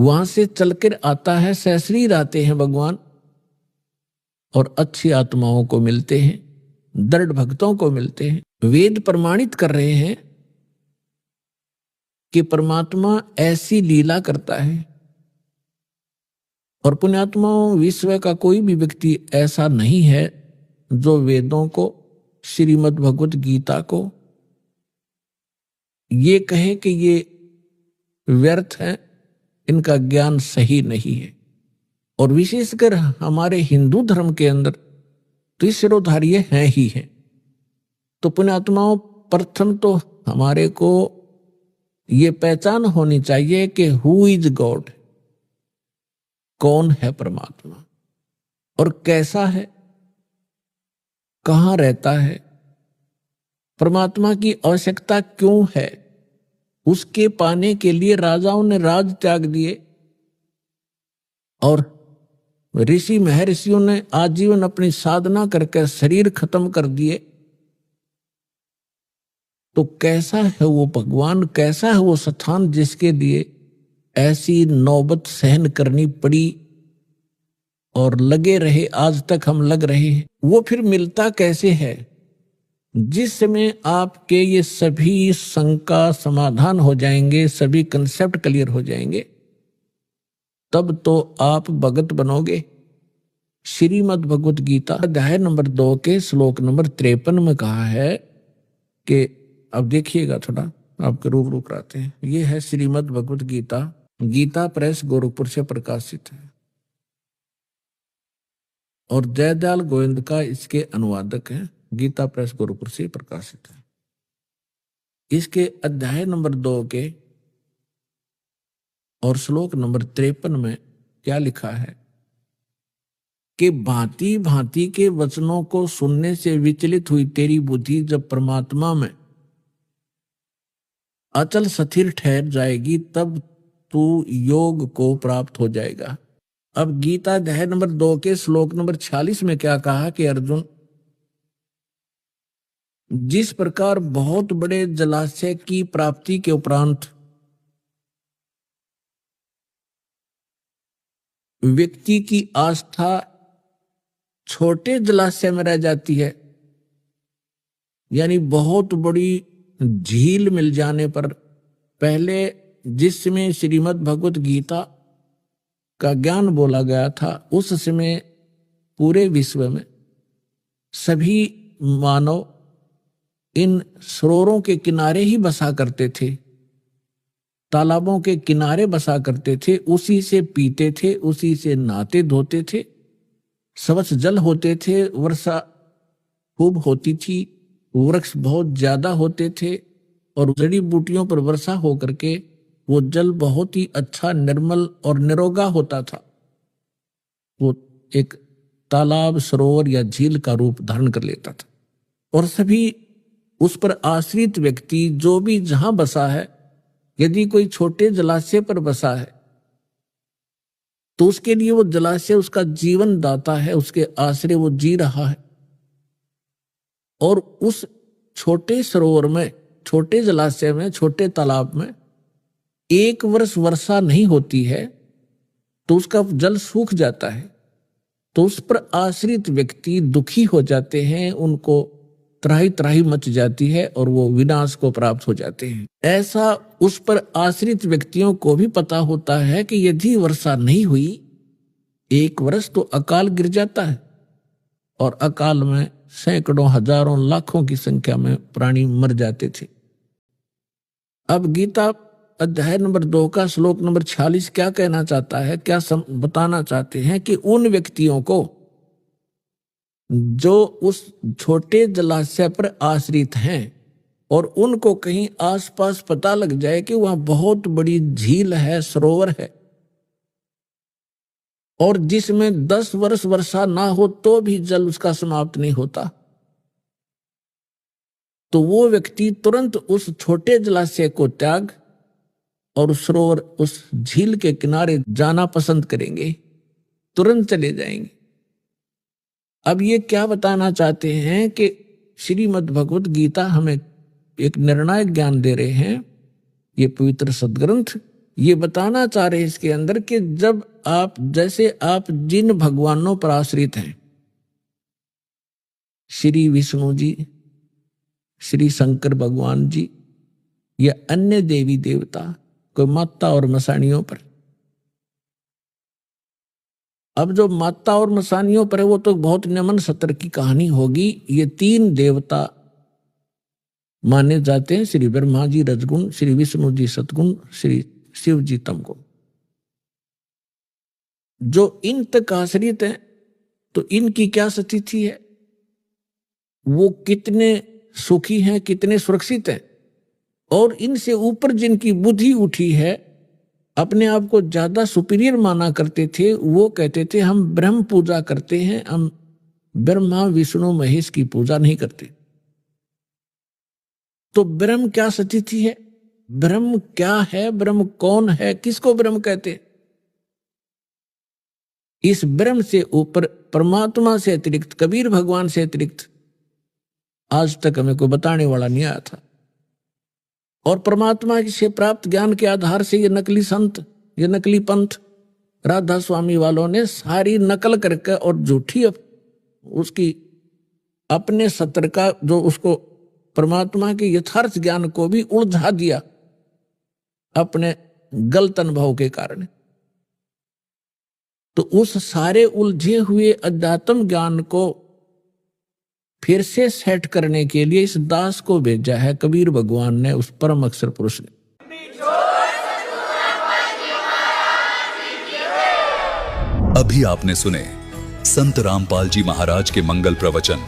वहां से चलकर आता है, सशरीर आते हैं भगवान और अच्छी आत्माओं को मिलते हैं, दृढ़ भक्तों को मिलते हैं। वेद प्रमाणित कर रहे हैं कि परमात्मा ऐसी लीला करता है। और पुण्यात्माओं, विश्व का कोई भी व्यक्ति ऐसा नहीं है जो वेदों को, श्रीमद् भगवत गीता को ये कहे कि ये व्यर्थ है, इनका ज्ञान सही नहीं है। और विशेषकर हमारे हिंदू धर्म के अंदर तो ये सिरोधार्य हैं ही हैं। तो पुण्यात्माओं, प्रथम तो हमारे को ये पहचान होनी चाहिए कि हु इज गॉड, कौन है परमात्मा और कैसा है, कहां रहता है, परमात्मा की आवश्यकता क्यों है। उसके पाने के लिए राजाओं ने राज त्याग दिए और ऋषि महर्षियों ने आजीवन अपनी साधना करके शरीर खत्म कर दिए। तो कैसा है वो भगवान, कैसा है वो स्थान जिसके लिए ऐसी नौबत सहन करनी पड़ी और लगे रहे, आज तक हम लग रहे हैं। वो फिर मिलता कैसे है? जिस समय आपके ये सभी शंका समाधान हो जाएंगे, सभी कंसेप्ट क्लियर हो जाएंगे, तब तो आप भगत बनोगे। श्रीमद् भगवत गीता अध्याय नंबर 2 के श्लोक नंबर 53 में कहा है कि, अब देखिएगा थोड़ा आपके रूप कराते हैं। ये है श्रीमद् भगवत गीता, गीता प्रेस गोरखपुर से प्रकाशित है और जयदयाल गोविंद का इसके अनुवादक है। गीता प्रेस गोरखपुर से प्रकाशित है। इसके अध्याय नंबर 2 के और श्लोक नंबर 53 में क्या लिखा है कि भांति भांति के वचनों को सुनने से विचलित हुई तेरी बुद्धि जब परमात्मा में अचल स्थिर ठहर जाएगी, तब तू योग को प्राप्त हो जाएगा। अब गीता अध्याय नंबर 2 के श्लोक नंबर 46 में क्या कहा कि अर्जुन, जिस प्रकार बहुत बड़े जलाशय की प्राप्ति के उपरांत व्यक्ति की आस्था छोटे जलाशय में रह जाती है, यानी बहुत बड़ी झील मिल जाने पर, पहले जिस समय श्रीमद् भगवत गीता का ज्ञान बोला गया था उस समय पूरे विश्व में सभी मानव इन सरोवरों के किनारे ही बसा करते थे, तालाबों के किनारे बसा करते थे, उसी से पीते थे, उसी से नहाते धोते थे, स्वच्छ जल होते थे, वर्षा खूब होती थी, वृक्ष बहुत ज्यादा होते थे और जड़ी बूटियों पर वर्षा होकर के वो जल बहुत ही अच्छा, निर्मल और निरोगा होता था। वो एक तालाब, सरोवर या झील का रूप धारण कर लेता था और सभी उस पर आश्रित व्यक्ति जो भी जहां बसा है, यदि कोई छोटे जलाशय पर बसा है तो उसके लिए वो जलाशय उसका जीवन दाता है, उसके आश्रय वो जी रहा है। और उस छोटे सरोवर में, छोटे जलाशय में, छोटे तालाब में 1 वर्ष वर्षा नहीं होती है तो उसका जल सूख जाता है, तो उस पर आश्रित व्यक्ति दुखी हो जाते हैं, उनको त्राही त्राही मच जाती है और वो विनाश को प्राप्त हो जाते हैं। ऐसा उस पर आश्रित व्यक्तियों को भी पता होता है कि यदि वर्षा नहीं हुई 1 वर्ष तो अकाल गिर जाता है और अकाल में सैकड़ों, हजारों, लाखों की संख्या में प्राणी मर जाते थे। अब गीता अध्याय नंबर 2 का श्लोक नंबर 46 क्या कहना चाहता है, क्या बताना चाहते हैं कि उन व्यक्तियों को जो उस छोटे जलाशय पर आश्रित हैं और उनको कहीं आसपास पता लग जाए कि वहां बहुत बड़ी झील है, सरोवर है और जिसमें 10 वर्ष वर्षा ना हो तो भी जल उसका समाप्त नहीं होता, तो वो व्यक्ति तुरंत उस छोटे जलाशय को त्याग और उस सरोवर, उस झील के किनारे जाना पसंद करेंगे, तुरंत चले जाएंगे। अब ये क्या बताना चाहते हैं कि श्रीमद् भगवत गीता हमें एक निर्णायक ज्ञान दे रहे हैं। ये पवित्र सदग्रंथ, ये बताना चाह रहे इसके अंदर कि जब आप, जैसे आप जिन भगवानों पर आश्रित हैं, श्री विष्णु जी, श्री शंकर भगवान जी या अन्य देवी देवता, कोई माता और मसानियों पर, अब जो माता और मसानियों पर है वो तो बहुत नमन सत्र की कहानी होगी। ये 3 देवता माने जाते हैं, श्री ब्रह्मा जी रजगुण, श्री विष्णु जी सतगुण, श्री शिव जी तमगुण। जो इन तक आश्रित हैं तो इनकी क्या स्थिति है, वो कितने सुखी हैं, कितने सुरक्षित हैं। और इनसे ऊपर जिनकी बुद्धि उठी है, अपने आप को ज्यादा सुपीरियर माना करते थे, वो कहते थे हम ब्रह्म पूजा करते हैं, हम ब्रह्मा विष्णु महेश की पूजा नहीं करते। तो ब्रह्म क्या स्थिति है, ब्रह्म क्या है, ब्रह्म कौन है, किसको ब्रह्म कहते? इस ब्रह्म से ऊपर परमात्मा से अतिरिक्त, कबीर भगवान से अतिरिक्त आज तक हमें कोई बताने वाला नहीं आया था। और परमात्मा से प्राप्त ज्ञान के आधार से ये नकली संत, ये नकली पंथ, राधा स्वामी वालों ने सारी नकल करके और झूठी उसकी अपने सत्र का, जो उसको परमात्मा के यथार्थ ज्ञान को भी उलझा दिया अपने गलत अनुभव के कारण। तो उस सारे उलझे हुए अध्यात्म ज्ञान को फिर से सेट करने के लिए इस दास को भेजा है कबीर भगवान ने, उस परम अक्षर पुरुष ने। अभी आपने सुने संत रामपाल जी महाराज के मंगल प्रवचन।